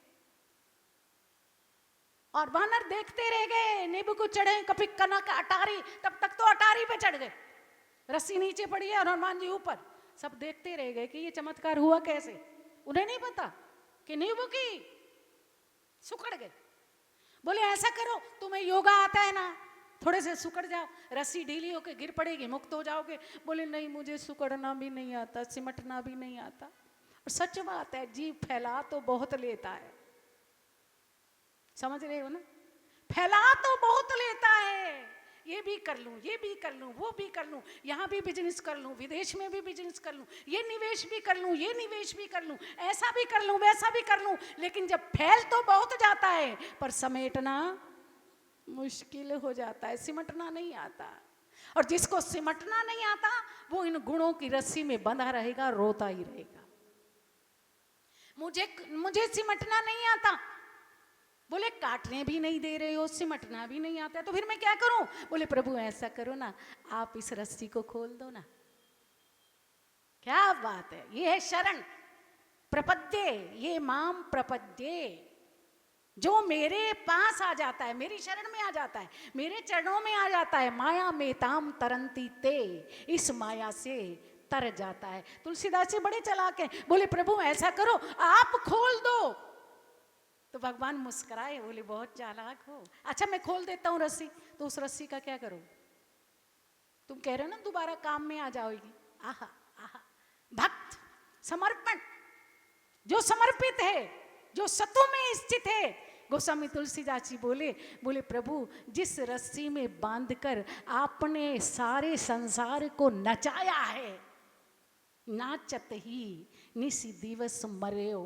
और वानर देखते रह गए, नींबू को चढ़े कभी कनक अटारी, तब तक तो अटारी पे चढ़ गए, रस्सी नीचे पड़ी है और हनुमान जी ऊपर। सब देखते रह गए कि ये चमत्कार हुआ कैसे। उन्हें नहीं पता कि नींबू की सुकड़ गए। बोले ऐसा करो, तुम्हें योगा आता है ना, थोड़े से सुकड़ जाओ, रस्सी ढीली होके गिर पड़ेगी, मुक्त हो जाओगे। बोले नहीं, मुझे सुकड़ना भी नहीं आता, सिमटना भी नहीं आता। और सच बात है, जीव फैला तो बहुत लेता है, समझ रहे हो ना? फैला तो बहुत लेता है, ये भी कर लूं, ये भी कर लूं, वो भी कर लूं, यहाँ भी बिजनेस कर लूं, विदेश में भी बिजनेस कर लूं, ये निवेश भी कर लूं, ये निवेश भी कर लूं, ऐसा भी कर लूं, वैसा भी कर लूं। लेकिन जब फैल तो बहुत जाता है, पर समेटना मुश्किल हो जाता है, सिमटना नहीं आता। और जिसको सिमटना नहीं आता वो इन गुणों की रस्सी में बंधा रहेगा, रोता ही रहेगा। मुझे सिमटना नहीं आता। बोले काटने भी नहीं दे रहे हो, सिमटना भी नहीं आता, तो फिर मैं क्या करूं? बोले प्रभु ऐसा करो ना, आप इस रस्सी को खोल दो ना। क्या बात है, ये है शरण प्रपद्ये, ये माम प्रपद्ये। जो मेरे पास आ जाता है, मेरी शरण में आ जाता है, मेरे चरणों में आ जाता है, माया में ताम तरंती ते, इस माया से तर जाता है। तुलसीदास जी बड़े चालाक हैं। बोले प्रभु ऐसा करो, आप खोल दो। तो भगवान मुस्कुराए, बोले बहुत चालाक हो। अच्छा मैं खोल देता हूं रस्सी, तो उस रस्सी का क्या करो? तुम कह रहे हो ना दोबारा काम में आ जाओगी। आहा आहा, भक्त समर्पण, जो समर्पित है, जो सत्व में स्थित है। गोस्वामी तुलसीदास जी बोले प्रभु जिस रस्सी में बांधकर आपने सारे संसार को नचाया है, नाचत ही निसी दिवस मर्यो,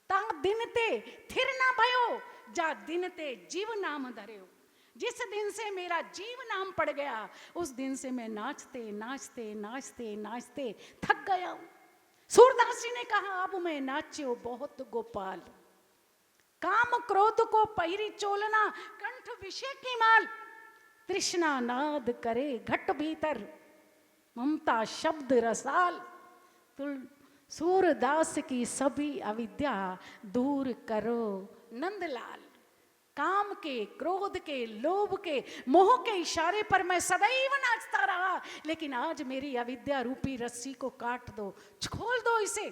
ता दिन ते थिर ना भयो, जा दिन ते जीव नाम धर्यो। जिस दिन से मेरा जीव नाम पड़ गया, उस दिन से मैं नाचते नाचते नाचते नाचते थक गया हूं। सूरदास जी ने कहा, अब मैं नाच्यो बहुत गोपाल, काम क्रोध को पहिरी चोलना, कंठ विषय की माल, तृष्णा नाद करे घट भीतर, ममता शब्द रसाल। सूरदास की सभी अविद्या दूर करो नंदलाल। काम के, क्रोध के, लोभ के, मोह के इशारे पर मैं सदैव नाचता रहा, लेकिन आज मेरी अविद्या रूपी रस्सी को काट दो, खोल दो इसे।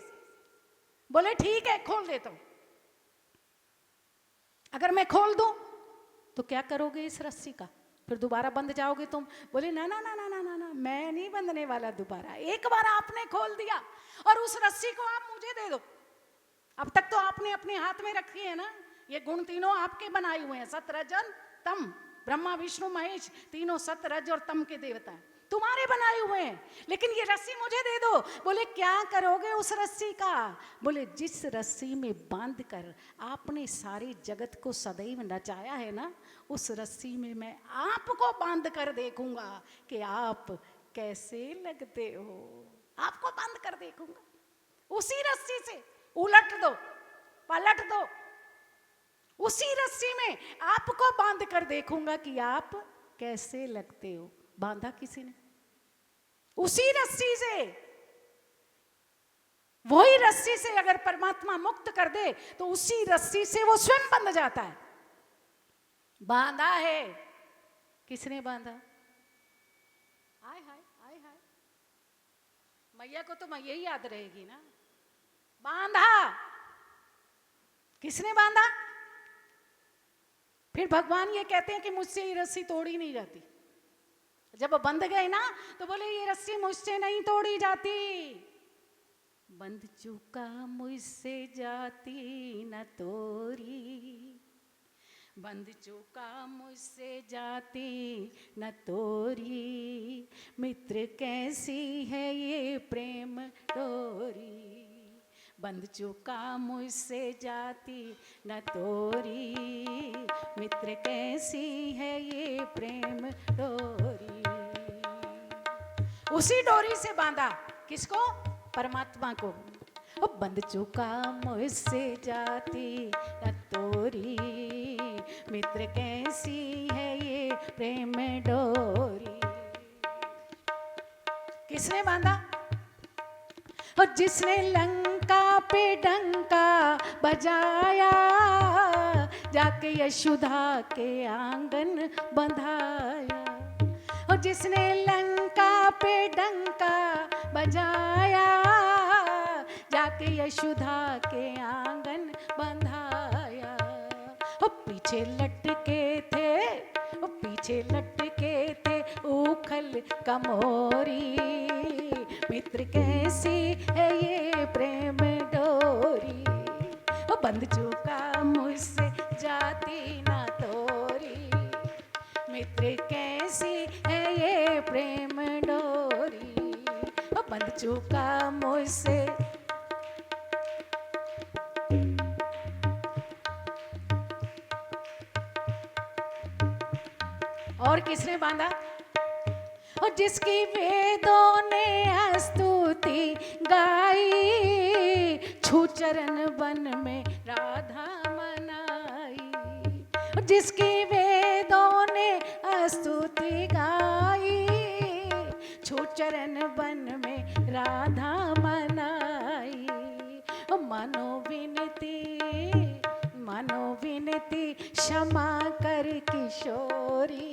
बोले ठीक है, खोल देता हूं। अगर मैं खोल दूं तो क्या करोगे इस रस्सी का? फिर दोबारा बंध जाओगे तुम? बोले ना ना ना ना ना ना ना, मैं नहीं बंधने वाला दोबारा। एक बार आपने खोल दिया और उस रस्सी को आप मुझे दे दो। अब तक तो आपने अपने हाथ में रखी है ना, ये गुण तीनों आपके बनाए हुए हैं, सत रजन तम। ब्रह्मा विष्णु महेश तीनों सत रज और तम के देवता हैं, तुम्हारे बनाए हुए हैं, लेकिन ये रस्सी मुझे दे दो। बोले क्या करोगे उस रस्सी का? बोले जिस रस्सी में बांध कर आपने सारे जगत को सदैव नचाया है ना, उस रस्सी में मैं आपको बांध कर देखूंगा कि आप कैसे लगते हो। आपको बांध कर देखूंगा उसी रस्सी से। उलट दो, पलट दो, उसी रस्सी में आपको बांध कर देखूंगा कि आप कैसे लगते हो। बांधा किसी ने उसी रस्सी से। वही रस्सी से अगर परमात्मा मुक्त कर दे तो उसी रस्सी से वो स्वयं बंध जाता है। बांधा है, किसने बांधा? हाय हाय हाय हाय, मैया को तो मैया ही याद रहेगी ना। बांधा किसने बांधा? फिर भगवान ये कहते हैं कि मुझसे ये रस्सी तोड़ी नहीं जाती। जब वो बंध गए ना तो बोले ये रस्सी मुझसे नहीं तोड़ी जाती। बंध चुका मुझसे जाती न तोरी, बंध चुका मुझसे जाती न तोरी, मित्र कैसी है ये प्रेम डोरी। बंध चुका मुझसे जाती न तोरी, मित्र कैसी है ये प्रेम डोरी। उसी डोरी से बांधा, किसको? परमात्मा को। बंध चुका मुझसे जाती न तोरी, मित्र कैसी है ये प्रेम डोरी। किसने बांधा? और जिसने लंका पे डंका बजाया, जाके यशोदा के आंगन बंधाया। और जिसने लंका पे डंका बजाया, जाके यशोदा के आंगन बंधाया। पीछे लटके थे, पीछे लटके थे उखल कमोरी, मित्र कैसी है ये प्रेम डोरी। बंध चुका मुझसे जाती ना तोरी, मित्र कैसी है ये प्रेम डोरी। बंध चुका मुझसे। और किसने बांधा? और जिसकी वेदों ने स्तुति गाई, छू चरण वन में राधा मनाई। जिसकी वेदों ने स्तुति गाई, छू चरण वन में राधा मनाई। मनो विनती, मनो विनती क्षमा कर किशोरी,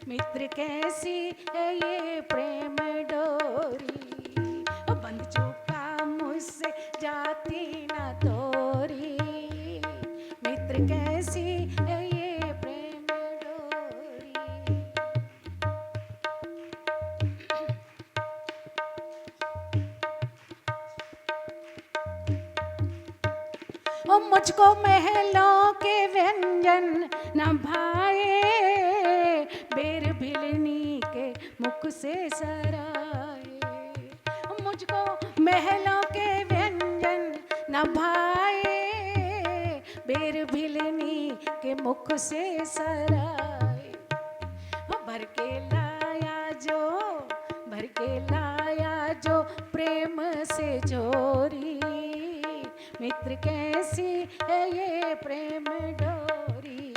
मित्र कैसी है ये प्रेम डोरी। बंध चुका मुझसे जाती न तोरी, मित्र कैसी है ये प्रेम डोरी। ओ मुझको महलों के व्यंजन न भाए, बेर भिलनी के मुख से सराए। मुख से सराय। भर के लाया जो प्रेम से झोरी, मित्र कैसी है ये प्रेम डोरी,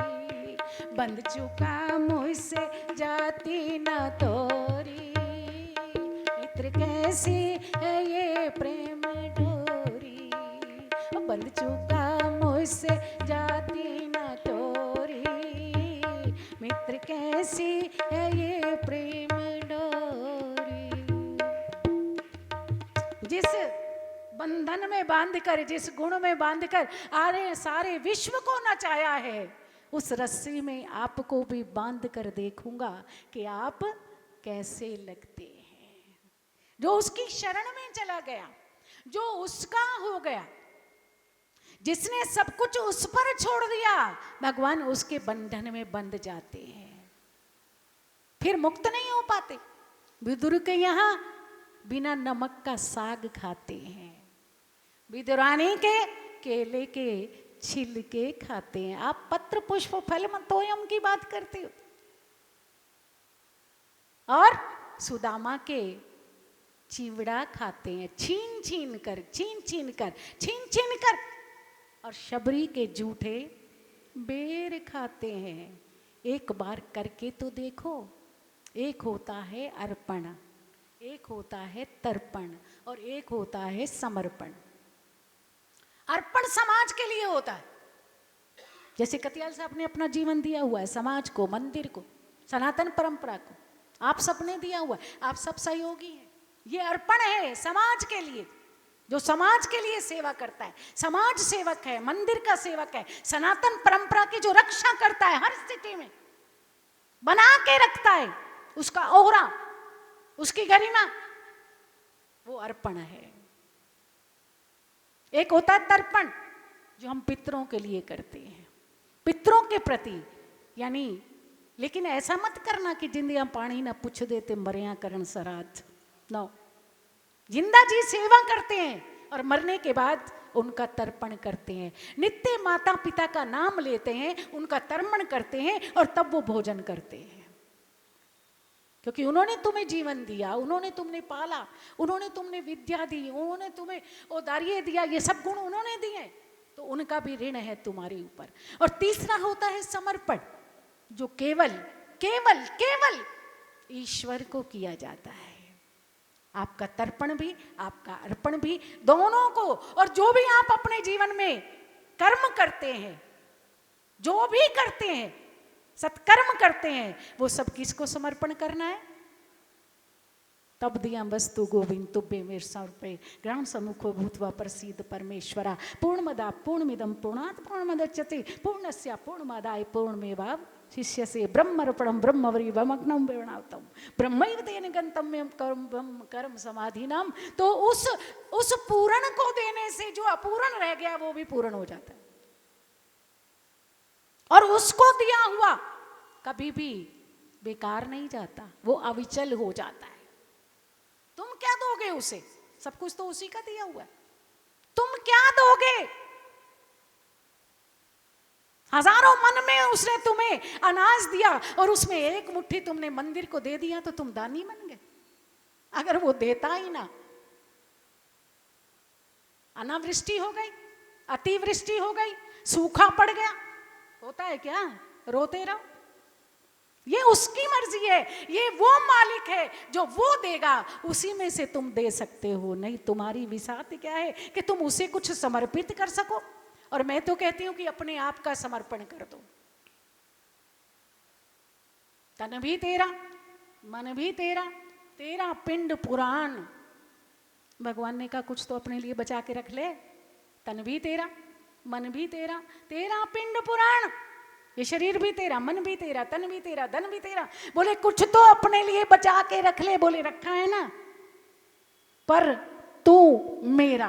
बंध चुका मुझसे जाती न तोरी, मित्र कैसी है ये प्रेम डोरी, बंध चुका मुझसे जाती न तोरी, मित्र कैसी है ये प्रेम डोरी। जिस बंधन में बांधकर, जिस गुण में बांधकर आरे सारे विश्व को नचाया है, उस रस्सी में आपको भी बांध कर देखूंगा कि आप कैसे लगते हैं। जो उसकी शरण में चला गया, जो उसका हो गया, जिसने सब कुछ उस पर छोड़ दिया, भगवान उसके बंधन में बंध जाते हैं, फिर मुक्त नहीं हो पाते। विदुर के यहाँ बिना नमक का साग खाते हैं, विदुरानी के केले के छिलके खाते हैं। आप पत्र पुष्प फल तोयम की बात करते हो, और सुदामा के चिवड़ा खाते हैं, छीन छीन कर, और शबरी के जूठे बेर खाते हैं। एक बार करके तो देखो। एक होता है अर्पण, एक होता है तर्पण, और एक होता है समर्पण। अर्पण समाज के लिए होता है, जैसे कतियाल साहब ने अपना जीवन दिया हुआ है समाज को, मंदिर को, सनातन परंपरा को, आप सबने दिया हुआ है, आप सब सहयोगी हैं। ये अर्पण है समाज के लिए, जो समाज के लिए सेवा करता है, समाज सेवक है, मंदिर का सेवक है, सनातन परंपरा की जो रक्षा करता है, हर स्थिति में बना के रखता है उसका ओहरा, उसकी गरिमा, वो अर्पण है। एक होता है तर्पण, जो हम पितरों के लिए करते हैं, पितरों के प्रति, यानी लेकिन ऐसा मत करना कि जिंदिया पानी ना पूछ देते मरिया करण सराध, नो। जिंदा जी सेवा करते हैं और मरने के बाद उनका तर्पण करते हैं, नित्य माता पिता का नाम लेते हैं, उनका तर्पण करते हैं, और तब वो भोजन करते हैं, क्योंकि उन्होंने तुम्हें जीवन दिया, उन्होंने तुमने पाला, उन्होंने तुमने विद्या दी, उन्होंने तुम्हें औदार्य दिया, ये सब गुण उन्होंने दिए, तो उनका भी ऋण है तुम्हारे ऊपर। और तीसरा होता है समर्पण, जो केवल केवल केवल ईश्वर को किया जाता है। आपका तर्पण भी, आपका अर्पण भी, दोनों को। और जो भी आप अपने जीवन में कर्म करते हैं, जो भी करते हैं, सत्कर्म करते हैं, वो सब किसको समर्पण करना है? तब दिया वस्तु गोविंद तुभ्ये मेर समर्पये ग्राम सम्मुखो भूत्वा प्रसीद परमेश्वरा पूर्णमदा पूर्णमिदं पूर्णात् पूर्णमुदच्यते पूर्णस्य पूर्णमादाय पूर्णमेवाव शिष्य से ब्रह्मर्पणम ब्रह्मवरी वमग्नम वेणावतम ब्रह्मैव तेन गंतव्यम कर्म समाधि नाम। तो उस पूर्ण को देने से जो अपूर्ण रह गया वो भी पूर्ण हो जाता है, और उसको दिया हुआ कभी भी बेकार नहीं जाता, वो अविचल हो जाता है। तुम क्या दोगे उसे? सब कुछ तो उसी का दिया हुआ है, तुम क्या दोगे? हजारों मन में उसने तुम्हें अनाज दिया और उसमें एक मुट्ठी तुमने मंदिर को दे दिया तो तुम दानी बन गए। अगर वो देता ही ना, अनावृष्टि हो गई, अतिवृष्टि हो गई, सूखा पड़ गया, होता है क्या? रोते रहो। ये उसकी मर्जी है, ये वो मालिक है, जो वो देगा उसी में से तुम दे सकते हो। नहीं, तुम्हारी विसात क्या है कि तुम उसे कुछ समर्पित कर सको। और मैं तो कहती हूं कि अपने आप का समर्पण कर दो। तन भी तेरा, मन भी तेरा, तेरा पिंड पुराण। भगवान ने कहा कुछ तो अपने लिए बचा के रख ले। तन भी तेरा, मन भी तेरा, तेरा पिंड पुराण। ये शरीर भी तेरा, मन भी तेरा, तन भी तेरा, धन भी तेरा। बोले कुछ तो अपने लिए बचा के रख ले। बोले रखा है ना, पर तू मेरा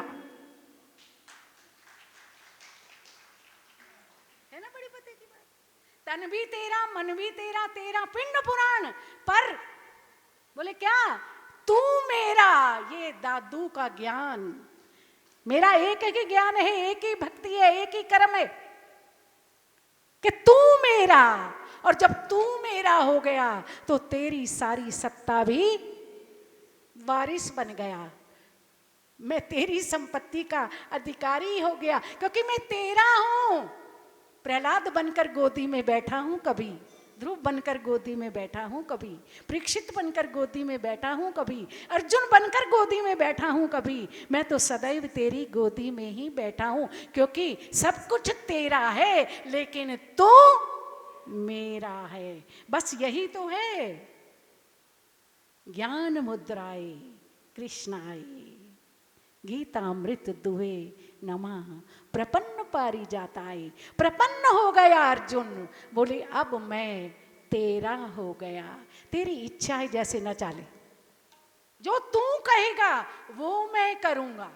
है ना। बड़ी पते की बात। तन भी तेरा, मन भी तेरा, तेरा पिंड पुराण, पर बोले क्या? तू मेरा। ये दादू का ज्ञान, मेरा एक ही ज्ञान है, एक ही भक्ति है, एक ही कर्म है। कि तू मेरा, और जब तू मेरा हो गया तो तेरी सारी सत्ता भी वारिस बन गया। मैं तेरी संपत्ति का अधिकारी हो गया क्योंकि मैं तेरा हूं। प्रहलाद बनकर गोदी में बैठा हूं कभी, ध्रुव बनकर गोदी में बैठा हूं कभी, परीक्षित बनकर गोदी में बैठा हूं कभी, अर्जुन बनकर गोदी में बैठा हूं कभी। मैं तो सदैव तेरी गोदी में ही बैठा हूं क्योंकि सब कुछ तेरा है लेकिन तू मेरा है। बस यही तो है। ज्ञान मुद्राए कृष्णाय गीतामृत दुहे नमः प्रपन्न पारिजाताय। प्रपन्न हो गया अर्जुन, बोले अब मैं तेरा हो गया, तेरी इच्छा है जैसे न चाले, जो तू कहेगा वो मैं करूंगा,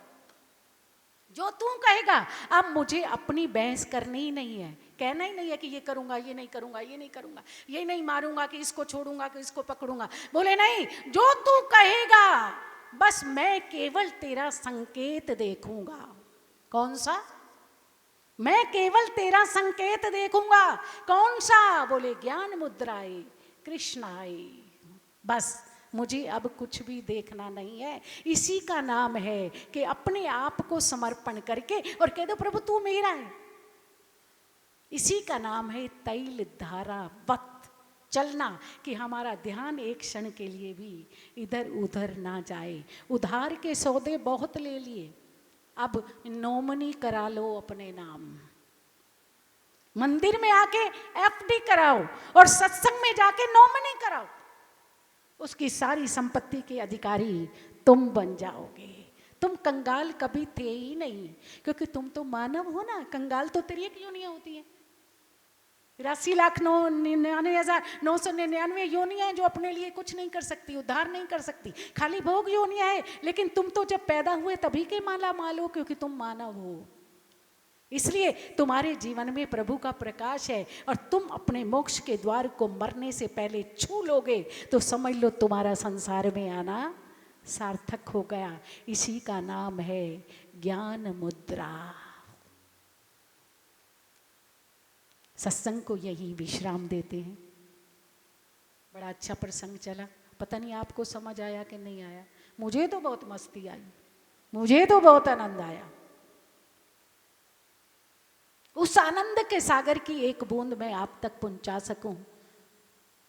जो तू कहेगा। अब मुझे अपनी बहस करनी ही नहीं है, कहना ही नहीं है कि ये करूंगा, ये नहीं करूंगा, ये नहीं करूंगा, ये नहीं मारूंगा, कि इसको छोड़ूंगा, कि इसको पकड़ूंगा। बोले नहीं, जो तू कहेगा बस मैं केवल तेरा संकेत देखूंगा। कौन सा? मैं केवल तेरा संकेत देखूंगा। कौन सा? बोले ज्ञान मुद्राए कृष्णाय। बस मुझे अब कुछ भी देखना नहीं है। इसी का नाम है कि अपने आप को समर्पण करके और कह दो प्रभु तू मेरा है। इसी का नाम है तैल धारा वक्त चलना, कि हमारा ध्यान एक क्षण के लिए भी इधर उधर ना जाए। उधार के सौदे बहुत ले लिए, अब नोमनी करा लो अपने नाम। मंदिर में आके एफडी कराओ और सत्संग में जाके नोमनी कराओ, उसकी सारी संपत्ति के अधिकारी तुम बन जाओगे। तुम कंगाल कभी थे ही नहीं, क्योंकि तुम तो मानव हो ना। कंगाल तो 93 योनियां होती हैं, 83,99,999 योनियां हैं जो अपने लिए कुछ नहीं कर सकती, उद्धार नहीं कर सकती, खाली भोग योनियां है। लेकिन तुम तो जब पैदा हुए तभी के माला माल हो, क्योंकि तुम मानव हो। इसलिए तुम्हारे जीवन में प्रभु का प्रकाश है और तुम अपने मोक्ष के द्वार को मरने से पहले छू लोगे तो समझ लो तुम्हारा संसार में आना सार्थक हो गया। इसी का नाम है ज्ञान मुद्रा। सत्संग को यही विश्राम देते हैं। बड़ा अच्छा प्रसंग चला, पता नहीं आपको समझ आया कि नहीं आया। मुझे तो बहुत मस्ती आई, मुझे तो बहुत आनंद आया। उस आनंद के सागर की एक बूंद मैं आप तक पहुंचा सकूं,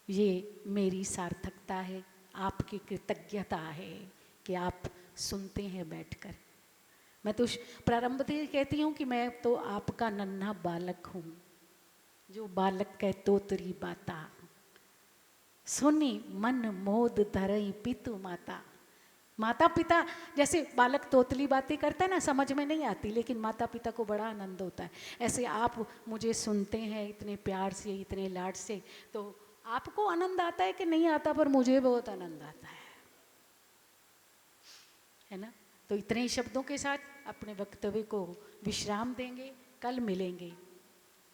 ये मेरी सार्थकता है, आपकी कृतज्ञता है कि आप सुनते हैं बैठकर। मैं तो प्रारंभ से कहती हूँ कि मैं तो आपका नन्हा बालक हूँ, जो बालक कह तोतरी बाता, सुनी मन मोद धरई पितु माता। माता पिता जैसे बालक तोतली बातें करता है ना, समझ में नहीं आती, लेकिन माता पिता को बड़ा आनंद होता है। ऐसे आप मुझे सुनते हैं इतने प्यार से, इतने लाड से, तो आपको आनंद आता है कि नहीं आता, पर मुझे बहुत आनंद आता है ना। तो इतने शब्दों के साथ अपने वक्तव्य को विश्राम देंगे। कल मिलेंगे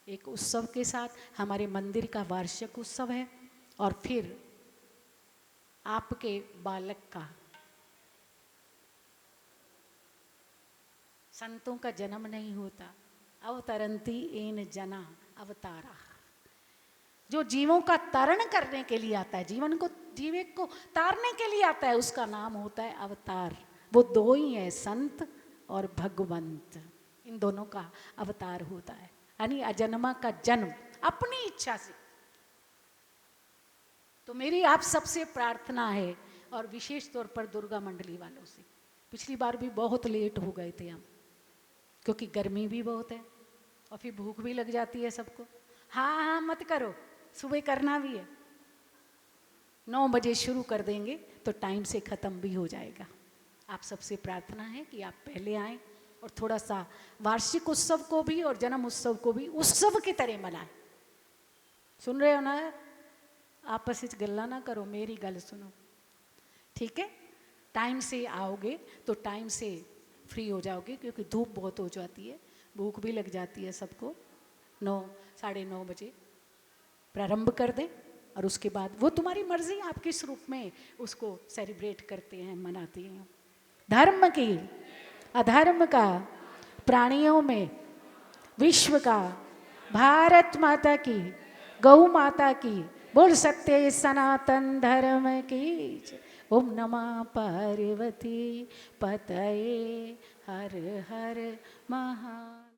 एक उत्सव के साथ। हमारे मंदिर का वार्षिक उत्सव है और फिर आपके बालक का, संतों का जन्म नहीं होता, अवतरंती एन जना अवतारा, जो जीवों का तारण करने के लिए आता है, जीवन को तारने के लिए आता है, उसका नाम होता है अवतार। वो दो ही है, संत और भगवंत, इन दोनों का अवतार होता है। यानी अजन्मा का जन्म अपनी इच्छा से। तो मेरी आप सबसे प्रार्थना है, और विशेष तौर पर दुर्गा मंडली वालों से, पिछली बार भी बहुत लेट हो गए थे हम, क्योंकि गर्मी भी बहुत है और फिर भूख भी लग जाती है सबको। हाँ हाँ मत करो, सुबह करना भी है। 9 बजे शुरू कर देंगे तो टाइम से ख़त्म भी हो जाएगा। आप सबसे प्रार्थना है कि आप पहले आएँ और थोड़ा सा वार्षिक उत्सव को भी और जन्म उत्सव को भी उत्सव की तरह मनाएं। सुन रहे हो ना? आपस में गल्ला ना करो, मेरी गल सुनो, ठीक है? टाइम से आओगे तो टाइम से फ्री हो जाओगे, क्योंकि धूप बहुत हो जाती है, भूख भी लग जाती है सबको। 9 साढ़े 9 बजे प्रारंभ कर दें और उसके बाद वो तुम्हारी मर्जी, आप किस रूप में उसको सेलिब्रेट करते हैं, मनाते हैं। धर्म की अधर्म का, प्राणियों में विश्व का भारत माता की, गौ माता की, बोल सत्य सनातन धर्म की जय। ओम नमः पार्वती पतये, हर हर महा